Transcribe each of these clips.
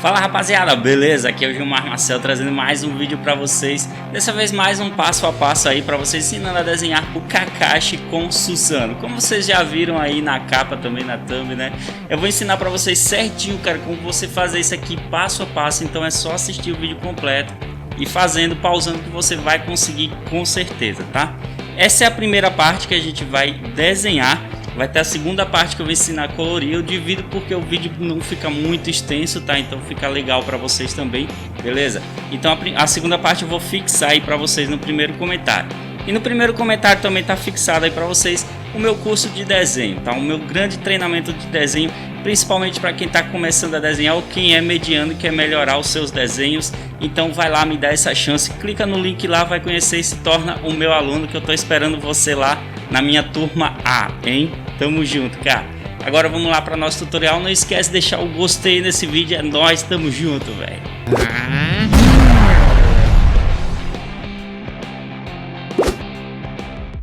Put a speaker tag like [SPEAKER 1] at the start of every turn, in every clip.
[SPEAKER 1] Fala rapaziada, beleza? Aqui é o Gilmar Marcel trazendo mais um vídeo pra vocês. Dessa vez mais um passo a passo aí pra vocês ensinando a desenhar o Kakashi com Susano. Como vocês já viram aí na capa, também na thumb, né? Eu vou ensinar pra vocês certinho, cara, como você fazer isso aqui passo a passo. Então é só assistir o vídeo completo e fazendo, pausando, que você vai conseguir com certeza, tá? Essa é a primeira parte que a gente vai desenhar. Vai ter a segunda parte que eu vou ensinar a colorir. Eu divido porque o vídeo não fica muito extenso, tá? Então fica legal para vocês também, beleza? Então a segunda parte eu vou fixar aí para vocês no primeiro comentário. E no primeiro comentário também tá fixado aí para vocês o meu curso de desenho, tá? O meu grande treinamento de desenho, principalmente para quem está começando a desenhar ou quem é mediano e quer melhorar os seus desenhos. Então vai lá, me dá essa chance, clica no link lá, vai conhecer e se torna o meu aluno, que eu tô esperando você lá na minha turma A, hein? Tamo junto, cara. Agora vamos lá para nosso tutorial. Não esquece de deixar o gostei nesse vídeo, é nóis, tamo junto, velho.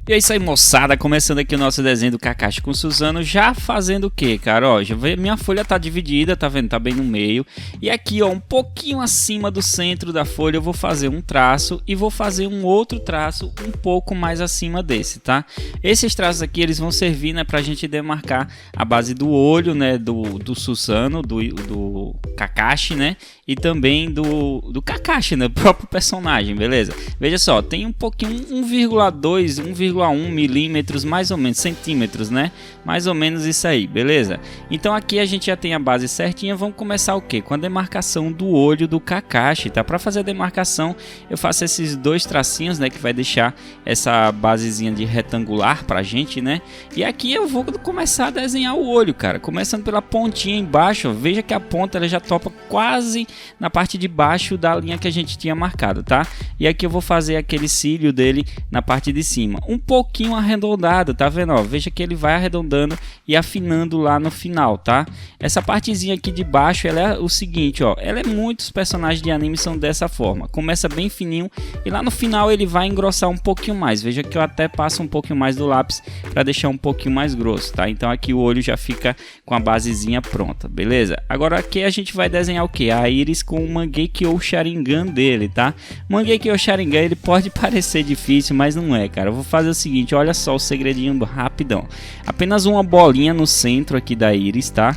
[SPEAKER 1] E é isso aí, moçada, começando aqui o nosso desenho do Kakashi com Susano, já fazendo o que, cara? Ó, já vê, minha folha tá dividida, tá vendo? Tá bem no meio. E aqui, ó, um pouquinho acima do centro da folha eu vou fazer um traço e vou fazer um outro traço um pouco mais acima desse, tá? Esses traços aqui, eles vão servir, né, pra gente demarcar a base do olho, né, do Susano, do Kakashi, né? E também do Kakashi, né, próprio personagem, beleza? Veja só, tem um pouquinho, 1,2, 1,1 milímetros, mais ou menos, centímetros, né? Mais ou menos isso aí, beleza? Então aqui a gente já tem a base certinha. Vamos começar o que? Com a demarcação do olho do Kakashi, tá? Para fazer a demarcação, eu faço esses dois tracinhos, né? Que vai deixar essa basezinha de retangular pra gente, né? E aqui eu vou começar a desenhar o olho, cara. Começando pela pontinha embaixo, ó. Veja que a ponta ela já topa quase na parte de baixo da linha que a gente tinha marcado, tá? E aqui eu vou fazer aquele cílio dele na parte de cima, um pouquinho arredondado, tá vendo? Ó, veja que ele vai arredondando e afinando lá no final, tá? Essa partezinha aqui de baixo, ela é o seguinte, ó, ela é, muitos personagens de anime são dessa forma, começa bem fininho e lá no final ele vai engrossar um pouquinho mais. Veja que eu até passo um pouquinho mais do lápis para deixar um pouquinho mais grosso, tá? Então aqui o olho já fica com a basezinha pronta, beleza? Agora aqui a gente vai desenhar o que? A íris com o Mangekyo ou Sharingan dele, tá? Mangekyo ou Sharingan, ele pode parecer difícil, mas não é, cara. Eu vou fazer o seguinte, olha só o segredinho rapidão. Apenas uma bolinha no centro aqui da íris, tá?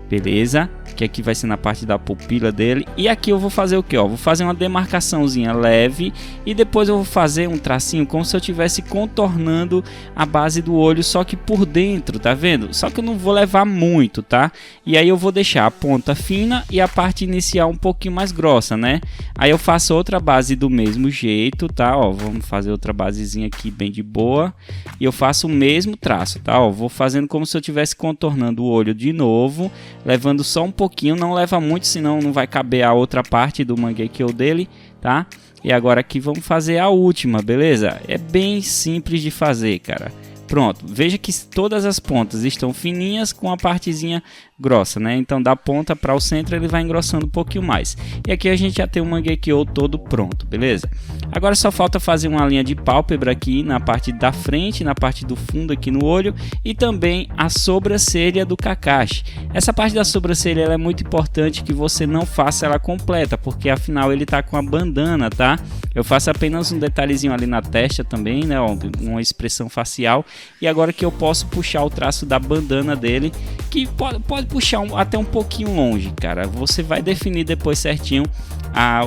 [SPEAKER 1] Beleza? Que aqui vai ser na parte da pupila dele. E aqui eu vou fazer o que? Ó, vou fazer uma demarcaçãozinha leve e depois eu vou fazer um tracinho como se eu estivesse contornando a base do olho, só que por dentro, tá vendo? Só que eu não vou levar muito, tá? E aí eu vou deixar a ponta fina e a parte inicial um pouquinho mais grossa, né? Aí eu faço outra base do mesmo jeito, tá? Ó, vamos fazer outra basezinha aqui bem de boa. E eu faço o mesmo traço, tá? Ó, vou fazendo como se eu estivesse contornando o olho de novo, levando só um pouquinho, não leva muito, senão não vai caber a outra parte do Mangekyo dele, tá? E agora aqui vamos fazer a última, beleza? É bem simples de fazer, cara. Pronto, veja que todas as pontas estão fininhas com a partezinha grossa, né? Então da ponta para o centro ele vai engrossando um pouquinho mais. E aqui a gente já tem o Mangekyo todo pronto, beleza? Agora só falta fazer uma linha de pálpebra aqui na parte da frente, na parte do fundo aqui no olho e também a sobrancelha do Kakashi. Essa parte da sobrancelha ela é muito importante que você não faça ela completa, porque afinal ele tá com a bandana, tá? Eu faço apenas um detalhezinho ali na testa também, né? Ó, uma expressão facial. E agora que eu posso puxar o traço da bandana dele, que pode puxar até um pouquinho longe, cara. Você vai definir depois certinho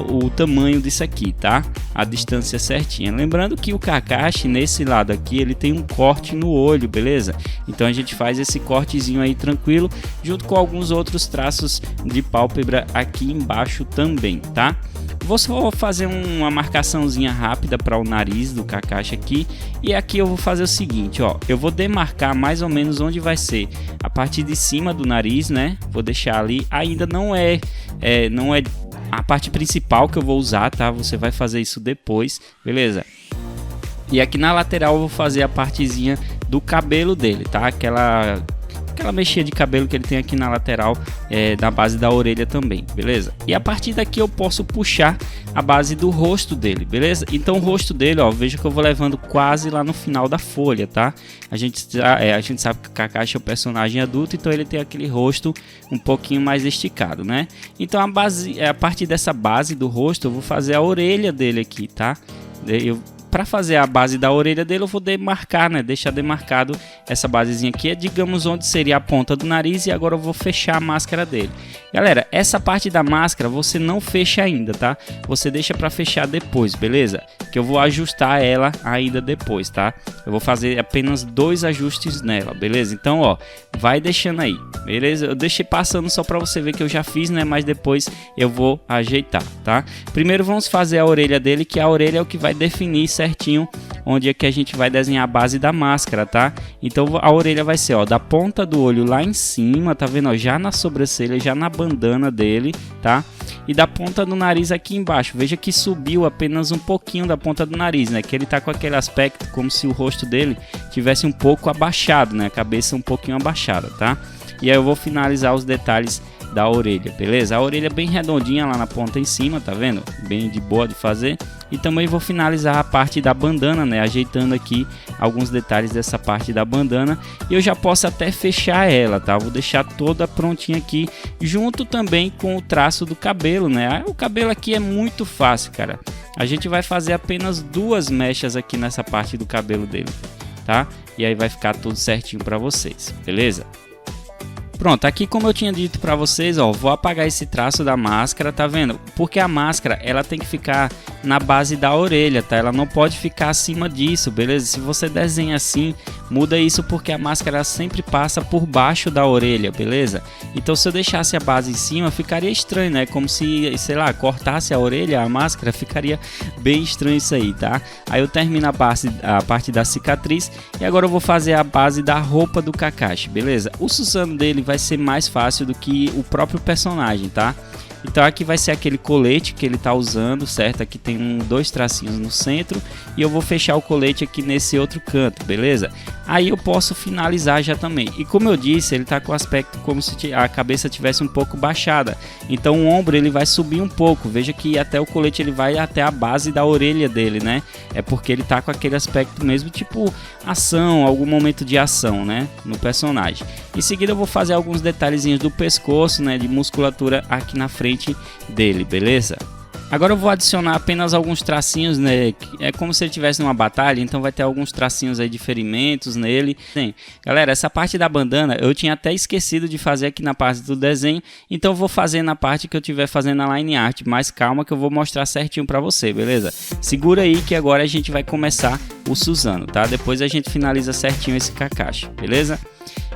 [SPEAKER 1] o tamanho disso aqui, tá? A distância certinha. Lembrando que o Kakashi nesse lado aqui, ele tem um corte no olho, beleza? Então a gente faz esse cortezinho aí tranquilo, junto com alguns outros traços de pálpebra aqui embaixo também, tá? Vou só fazer uma marcaçãozinha rápida para o nariz do Kakashi aqui. E aqui eu vou fazer o seguinte, ó. Eu vou demarcar mais ou menos onde vai ser a parte de cima do nariz, né? Vou deixar ali. Ainda não é a parte principal que eu vou usar, tá? Você vai fazer isso depois, beleza? E aqui na lateral eu vou fazer a partezinha do cabelo dele, tá? aquela mexinha de cabelo que ele tem aqui na lateral, na base da orelha também, beleza? E a partir daqui eu posso puxar a base do rosto dele, beleza? Então o rosto dele, ó, veja que eu vou levando quase lá no final da folha, tá? A gente sabe que o Kakashi é um personagem adulto, então ele tem aquele rosto um pouquinho mais esticado, né? Então a partir dessa base do rosto eu vou fazer a orelha dele aqui, tá? Para fazer a base da orelha dele eu vou demarcar, né? Deixar demarcado essa basezinha aqui, digamos onde seria a ponta do nariz, e agora eu vou fechar a máscara dele. Galera, essa parte da máscara você não fecha ainda, tá? Você deixa para fechar depois, beleza? Que eu vou ajustar ela ainda depois, tá? Eu vou fazer apenas 2 ajustes nela, beleza? Então, ó, vai deixando aí, beleza? Eu deixei passando só para você ver que eu já fiz, né? Mas depois eu vou ajeitar, tá? Primeiro vamos fazer a orelha dele, que a orelha é o que vai definir certinho onde é que a gente vai desenhar a base da máscara, tá? Então a orelha vai ser, ó, da ponta do olho lá em cima, tá vendo? Ó, já na sobrancelha, já na bandana dele, tá? E da ponta do nariz aqui embaixo. Veja que subiu apenas um pouquinho da ponta do nariz, né? Que ele tá com aquele aspecto como se o rosto dele tivesse um pouco abaixado, né? A cabeça um pouquinho abaixada, tá? E aí eu vou finalizar os detalhes da orelha, beleza? A orelha bem redondinha lá na ponta em cima, tá vendo? Bem de boa de fazer. E também vou finalizar a parte da bandana, né? Ajeitando aqui alguns detalhes dessa parte da bandana. E eu já posso até fechar ela, tá? Vou deixar toda prontinha aqui, junto também com o traço do cabelo, né? O cabelo aqui é muito fácil, cara. A gente vai fazer apenas 2 mechas aqui nessa parte do cabelo dele, tá? E aí vai ficar tudo certinho para vocês, beleza? Pronto, aqui como eu tinha dito para vocês, ó, vou apagar esse traço da máscara, tá vendo? Porque a máscara, ela tem que ficar na base da orelha, tá? Ela não pode ficar acima disso, beleza? Se você desenha assim, muda isso, porque a máscara sempre passa por baixo da orelha, beleza? Então se eu deixasse a base em cima, ficaria estranho, né? Como se, sei lá, cortasse a orelha, a máscara, ficaria bem estranho isso aí, tá? Aí eu termino a parte da cicatriz e agora eu vou fazer a base da roupa do Kakashi, beleza? O Susanoo dele vai ser mais fácil do que o próprio personagem, tá? Então aqui vai ser aquele colete que ele tá usando, certo? Aqui tem 2 tracinhos no centro e eu vou fechar o colete aqui nesse outro canto, beleza? Aí eu posso finalizar já também. E como eu disse, ele tá com o aspecto como se a cabeça tivesse um pouco baixada. Então o ombro ele vai subir um pouco. Veja que até o colete ele vai até a base da orelha dele, né? É porque ele tá com aquele aspecto mesmo, tipo ação, algum momento de ação, né? No personagem. Em seguida eu vou fazer alguns detalhezinhos do pescoço, né? De musculatura aqui na frente dele, beleza? Agora eu vou adicionar apenas alguns tracinhos, né? É como se ele estivesse numa batalha, então vai ter alguns tracinhos aí de ferimentos nele. Bem, galera, essa parte da bandana eu tinha até esquecido de fazer aqui na parte do desenho, então eu vou fazer na parte que eu estiver fazendo a line art. Mas calma que eu vou mostrar certinho pra você, beleza? Segura aí que agora a gente vai começar o Susanoo, tá? Depois a gente finaliza certinho esse Kakashi, beleza?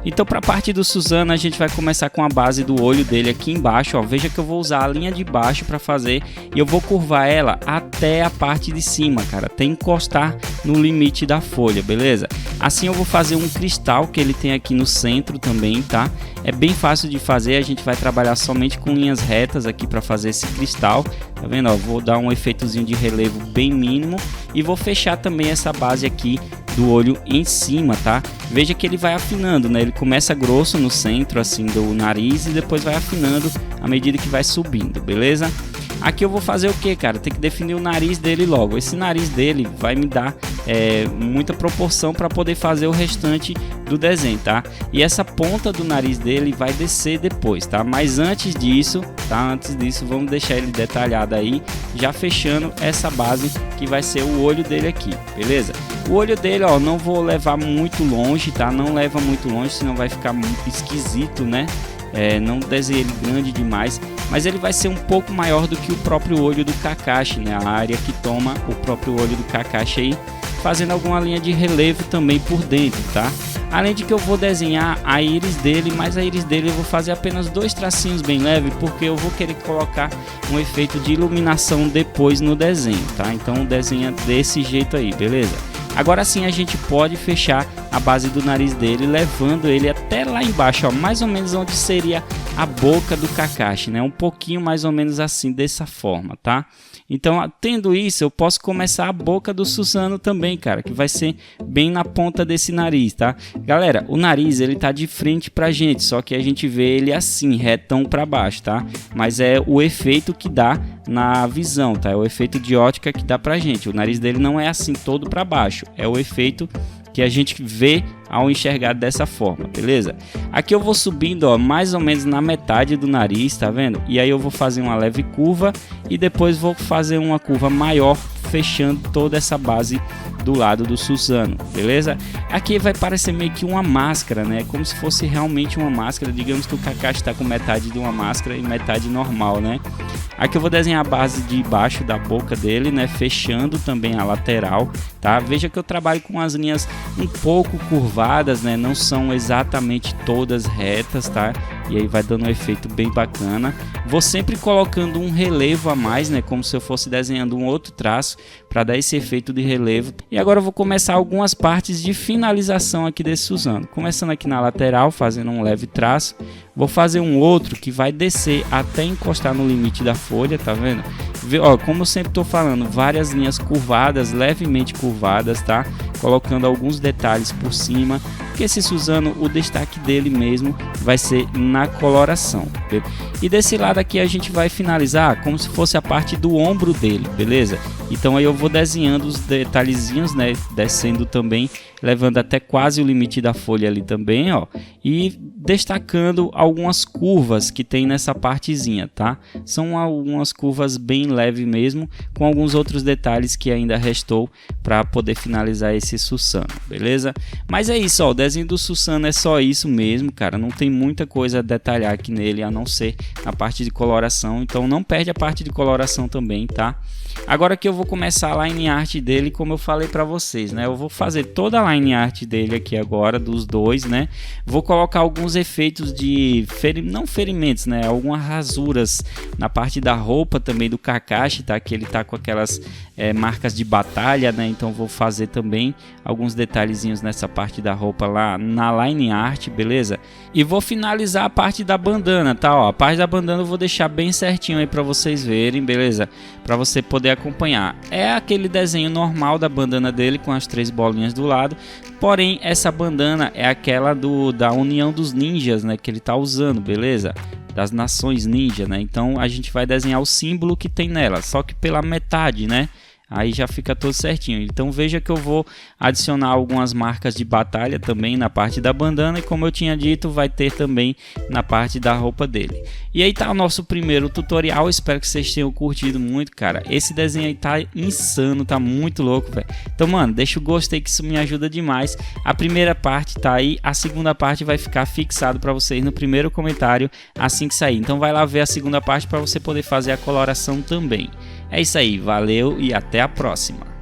[SPEAKER 1] Então para a parte do Susanoo a gente vai começar com a base do olho dele aqui embaixo, ó. Veja que eu vou usar a linha de baixo para fazer e eu vou curvar ela até a parte de cima, cara, até encostar no limite da folha, beleza? Assim eu vou fazer um cristal que ele tem aqui no centro também, tá? É bem fácil de fazer, a gente vai trabalhar somente com linhas retas aqui para fazer esse cristal, tá vendo? Ó, vou dar um efeitozinho de relevo bem mínimo e vou fechar também essa base aqui do olho em cima, tá? Veja que ele vai afinando, né? Ele começa grosso no centro assim do nariz e depois vai afinando à medida que vai subindo, beleza? Aqui eu vou fazer o que, cara? Tem que definir o nariz dele logo. Esse nariz dele vai me dar muita proporção para poder fazer o restante do desenho, tá? E essa ponta do nariz dele vai descer depois, tá? Mas antes disso, tá? Antes disso, vamos deixar ele detalhado aí, já fechando essa base que vai ser o olho dele aqui, beleza? O olho dele, ó, não vou levar muito longe, tá? Não leva muito longe, senão vai ficar muito esquisito, né? Não desenhe ele grande demais, mas ele vai ser um pouco maior do que o próprio olho do Kakashi, né? A área que toma o próprio olho do Kakashi aí, fazendo alguma linha de relevo também por dentro, tá? Além de que eu vou desenhar a íris dele, mas a íris dele eu vou fazer apenas 2 tracinhos bem leves, porque eu vou querer colocar um efeito de iluminação depois no desenho, tá? Então desenha desse jeito aí, beleza? Agora sim a gente pode fechar a a base do nariz dele, levando ele até lá embaixo, ó, mais ou menos onde seria a boca do Kakashi, né? Um pouquinho mais ou menos assim, dessa forma, tá? Então, tendo isso, eu posso começar a boca do Susanoo também, cara, que vai ser bem na ponta desse nariz, tá? Galera, o nariz, ele tá de frente pra gente, só que a gente vê ele assim, retão pra baixo, tá? Mas é o efeito que dá na visão, tá? É o efeito de ótica que dá pra gente. O nariz dele não é assim todo pra baixo, é o efeito que a gente vê ao enxergar dessa forma, beleza? Aqui eu vou subindo, ó, mais ou menos na metade do nariz, tá vendo? E aí eu vou fazer uma leve curva e depois vou fazer uma curva maior, fechando toda essa base do lado do Susanoo, beleza? Aqui vai parecer meio que uma máscara, né? Como se fosse realmente uma máscara. Digamos que o Kakashi está com metade de uma máscara e metade normal, né? Aqui eu vou desenhar a base de baixo da boca dele, né? Fechando também a lateral, tá? Veja que eu trabalho com as linhas um pouco curvadas, né? Não são exatamente todas retas, tá? E aí vai dando um efeito bem bacana. Vou sempre colocando um relevo a mais, né? Como se eu fosse desenhando um outro traço para dar esse efeito de relevo. E agora eu vou começar algumas partes de finalização aqui desse Susanoo. Começando aqui na lateral, fazendo um leve traço. Vou fazer um outro que vai descer até encostar no limite da folha, tá vendo? Ó, como eu sempre estou falando, várias linhas curvadas, levemente curvadas, tá? Colocando alguns detalhes por cima, porque esse Susanoo, o destaque dele mesmo vai ser na coloração. E desse lado aqui a gente vai finalizar como se fosse a parte do ombro dele, beleza? Então aí eu vou desenhando os detalhezinhos, né? Descendo também, levando até quase o limite da folha ali também, ó. E destacando algumas curvas que tem nessa partezinha, tá? São algumas curvas bem leves mesmo, com alguns outros detalhes que ainda restou para poder finalizar esse Susanoo, beleza? Mas é isso, ó, o desenho do Susanoo é só isso mesmo, cara. Não tem muita coisa a detalhar aqui nele, a não ser a parte de coloração. Então não perde a parte de coloração também, tá? Agora que eu vou começar a line art dele, como eu falei para vocês, né? Eu vou fazer toda a line art dele aqui agora, dos dois, né? Vou colocar alguns efeitos de não ferimentos, né? Algumas rasuras na parte da roupa também do Kakashi, tá? Que ele tá com aquelas marcas de batalha, né? Então vou fazer também alguns detalhezinhos nessa parte da roupa lá na line art, beleza? E vou finalizar a parte da bandana, tá? Ó, a parte da bandana eu vou deixar bem certinho aí para vocês verem, beleza? Para você poder acompanhar. É aquele desenho normal da bandana dele com as 3 bolinhas do lado, porém essa bandana é aquela da União dos Ninjas, né, que ele tá usando, beleza? Das Nações Ninja, né? Então a gente vai desenhar o símbolo que tem nela, só que pela metade, né? Aí já fica tudo certinho. Então veja que eu vou adicionar algumas marcas de batalha também na parte da bandana, e como eu tinha dito, vai ter também na parte da roupa dele. E aí tá o nosso primeiro tutorial. Espero que vocês tenham curtido muito, cara. Esse desenho aí tá insano, tá muito louco, velho. Então, mano, deixa o gostei que isso me ajuda demais. A primeira parte tá aí, a segunda parte vai ficar fixado para vocês no primeiro comentário assim que sair. Então vai lá ver a segunda parte para você poder fazer a coloração também. É isso aí, valeu e até a próxima.